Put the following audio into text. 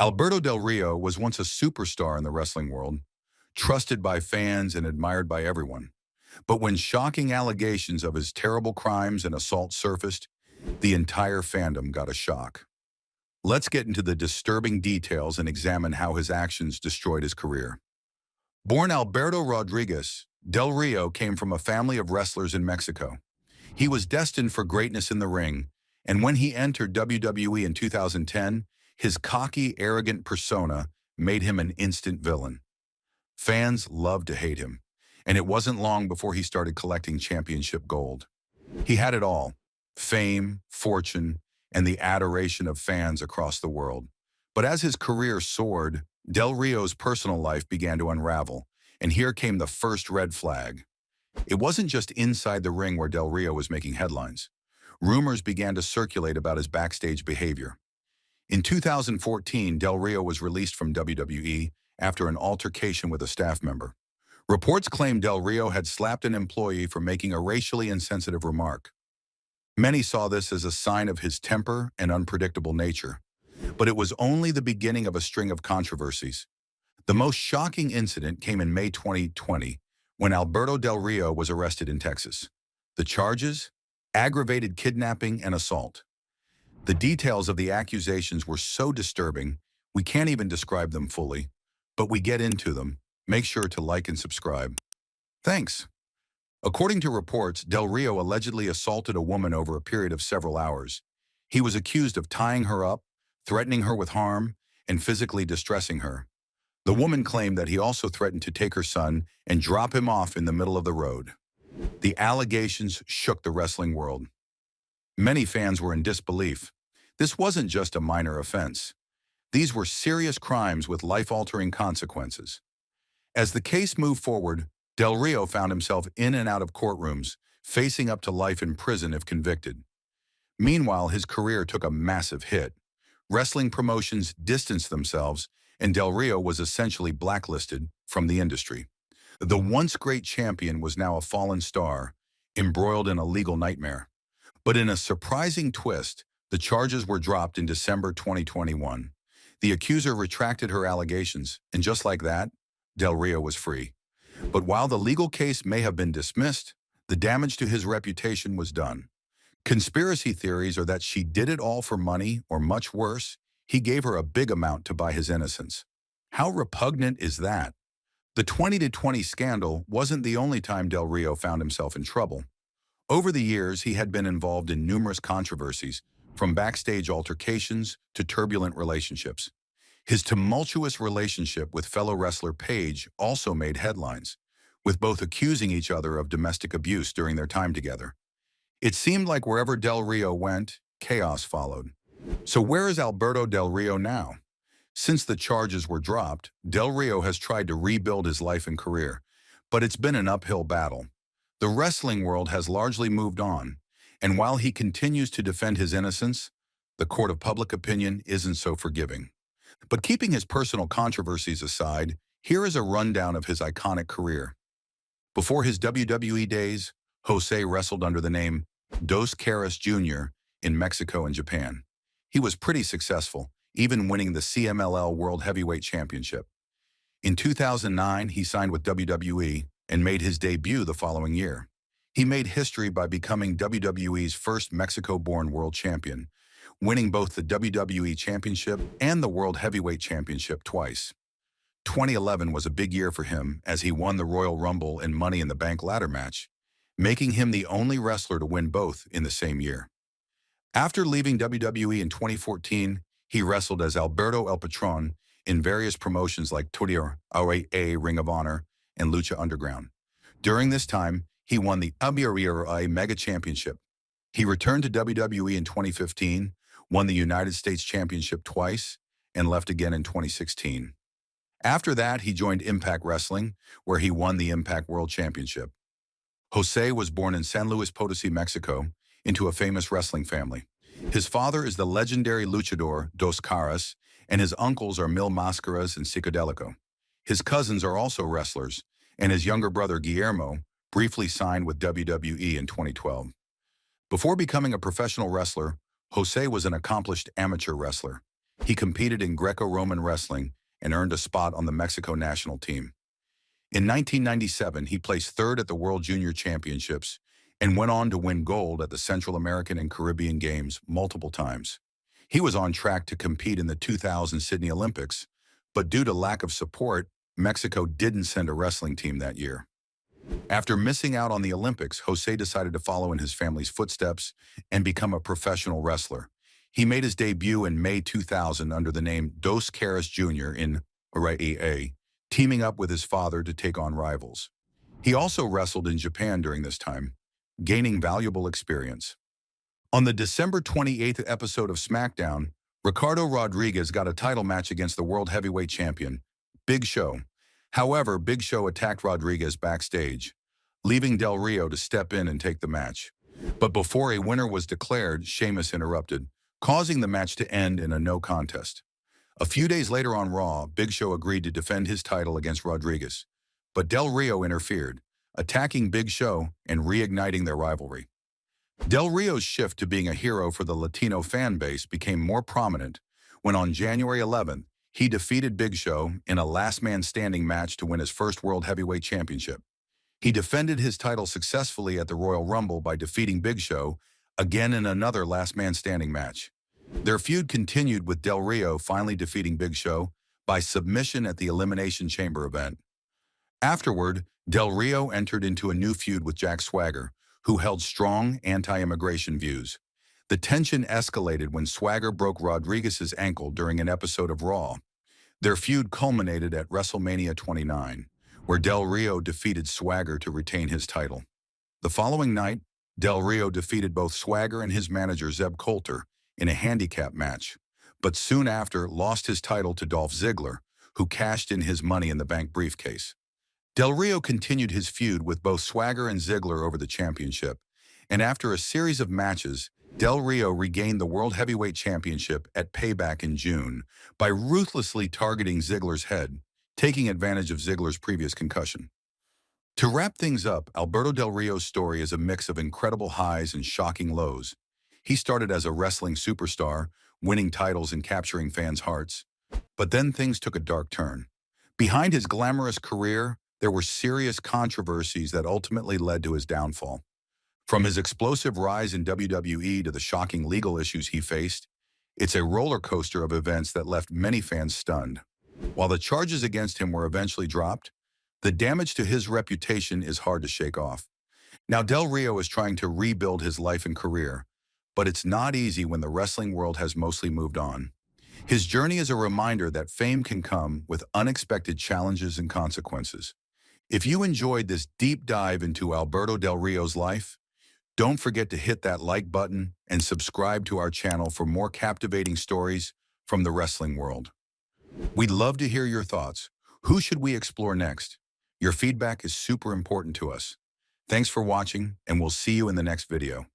Alberto Del Rio was once a superstar in the wrestling world, trusted by fans and admired by everyone. But when shocking allegations of his terrible crimes and assault surfaced, the entire fandom got a shock. Let's get into the disturbing details and examine how his actions destroyed his career. Born Alberto Rodriguez, Del Rio came from a family of wrestlers in Mexico. He was destined for greatness in the ring, and when he entered WWE in 2010, his cocky, arrogant persona made him an instant villain. Fans loved to hate him, and it wasn't long before he started collecting championship gold. He had it all: fame, fortune, and the adoration of fans across the world. But as his career soared, Del Rio's personal life began to unravel, and here came the first red flag. It wasn't just inside the ring where Del Rio was making headlines. Rumors began to circulate about his backstage behavior. In 2014, Del Rio was released from WWE after an altercation with a staff member. Reports claimed Del Rio had slapped an employee for making a racially insensitive remark. Many saw this as a sign of his temper and unpredictable nature, but it was only the beginning of a string of controversies. The most shocking incident came in May 2020, when Alberto Del Rio was arrested in Texas. The charges? Aggravated kidnapping and assault. The details of the accusations were so disturbing, we can't even describe them fully, but we get into them. Make sure to like and subscribe. Thanks. According to reports, Del Rio allegedly assaulted a woman over a period of several hours. He was accused of tying her up, threatening her with harm, and physically distressing her. The woman claimed that he also threatened to take her son and drop him off in the middle of the road. The allegations shook the wrestling world. Many fans were in disbelief. This wasn't just a minor offense. These were serious crimes with life-altering consequences. As the case moved forward, Del Rio found himself in and out of courtrooms, facing up to life in prison if convicted. Meanwhile, his career took a massive hit. Wrestling promotions distanced themselves, and Del Rio was essentially blacklisted from the industry. The once great champion was now a fallen star, embroiled in a legal nightmare. But in a surprising twist, the charges were dropped in December 2021. The accuser retracted her allegations, and just like that, Del Rio was free. But while the legal case may have been dismissed, the damage to his reputation was done. Conspiracy theories are that she did it all for money, or much worse, he gave her a big amount to buy his innocence. How repugnant is that? The 2020 scandal wasn't the only time Del Rio found himself in trouble. Over the years, he had been involved in numerous controversies, from backstage altercations to turbulent relationships. His tumultuous relationship with fellow wrestler Paige also made headlines, with both accusing each other of domestic abuse during their time together. It seemed like wherever Del Rio went, chaos followed. So where is Alberto Del Rio now? Since the charges were dropped, Del Rio has tried to rebuild his life and career, but it's been an uphill battle. The wrestling world has largely moved on, and while he continues to defend his innocence, the court of public opinion isn't so forgiving. But keeping his personal controversies aside, here is a rundown of his iconic career. Before his WWE days, Jose wrestled under the name Dos Caras Jr. in Mexico and Japan. He was pretty successful, even winning the CMLL World Heavyweight Championship. In 2009, he signed with WWE and made his debut the following year. He made history by becoming WWE's first Mexico-born world champion, winning both the WWE Championship and the World Heavyweight Championship twice. 2011 was a big year for him as he won the Royal Rumble and Money in the Bank ladder match, making him the only wrestler to win both in the same year. After leaving WWE in 2014, he wrestled as Alberto El Patron in various promotions like Torneo RAA, Ring of Honor, and Lucha Underground. During this time, he won the ABRA Mega Championship. He returned to WWE in 2015, won the United States Championship twice, and left again in 2016. After that, he joined Impact Wrestling, where he won the Impact World Championship. Jose was born in San Luis Potosí, Mexico, into a famous wrestling family. His father is the legendary luchador Dos Caras, and his uncles are Mil Máscaras and Psicodélico. His cousins are also wrestlers, and his younger brother Guillermo briefly signed with WWE in 2012. Before becoming a professional wrestler, Jose was an accomplished amateur wrestler. He competed in Greco-Roman wrestling and earned a spot on the Mexico national team. In 1997, he placed third at the World Junior Championships and went on to win gold at the Central American and Caribbean Games multiple times. He was on track to compete in the 2000 Sydney Olympics, but due to lack of support, Mexico didn't send a wrestling team that year. After missing out on the Olympics, Jose decided to follow in his family's footsteps and become a professional wrestler. He made his debut in May 2000 under the name Dos Caras Jr. in Uraia, teaming up with his father to take on rivals. He also wrestled in Japan during this time, gaining valuable experience. On the December 28th episode of SmackDown, Ricardo Rodriguez got a title match against the World Heavyweight Champion, Big Show. However, Big Show attacked Rodriguez backstage, leaving Del Rio to step in and take the match. But before a winner was declared, Sheamus interrupted, causing the match to end in a no contest. A few days later on Raw, Big Show agreed to defend his title against Rodriguez, but Del Rio interfered, attacking Big Show and reigniting their rivalry. Del Rio's shift to being a hero for the Latino fan base became more prominent when on January 11th, he defeated Big Show in a last-man-standing match to win his first World Heavyweight Championship. He defended his title successfully at the Royal Rumble by defeating Big Show again in another last-man-standing match. Their feud continued with Del Rio finally defeating Big Show by submission at the Elimination Chamber event. Afterward, Del Rio entered into a new feud with Jack Swagger, who held strong anti-immigration views. The tension escalated when Swagger broke Rodriguez's ankle during an episode of Raw. Their feud culminated at WrestleMania 29, where Del Rio defeated Swagger to retain his title. The following night, Del Rio defeated both Swagger and his manager Zeb Coulter in a handicap match, but soon after lost his title to Dolph Ziggler, who cashed in his Money in the Bank briefcase. Del Rio continued his feud with both Swagger and Ziggler over the championship, and after a series of matches, Del Rio regained the World Heavyweight Championship at Payback in June by ruthlessly targeting Ziggler's head, taking advantage of Ziggler's previous concussion. To wrap things up, Alberto Del Rio's story is a mix of incredible highs and shocking lows. He started as a wrestling superstar, winning titles and capturing fans' hearts. But then things took a dark turn. Behind his glamorous career, there were serious controversies that ultimately led to his downfall. From his explosive rise in WWE to the shocking legal issues he faced, it's a roller coaster of events that left many fans stunned. While the charges against him were eventually dropped, the damage to his reputation is hard to shake off. Now Del Rio is trying to rebuild his life and career, but it's not easy when the wrestling world has mostly moved on. His journey is a reminder that fame can come with unexpected challenges and consequences. If you enjoyed this deep dive into Alberto Del Rio's life, don't forget to hit that like button and subscribe to our channel for more captivating stories from the wrestling world. We'd love to hear your thoughts. Who should we explore next? Your feedback is super important to us. Thanks for watching, and we'll see you in the next video.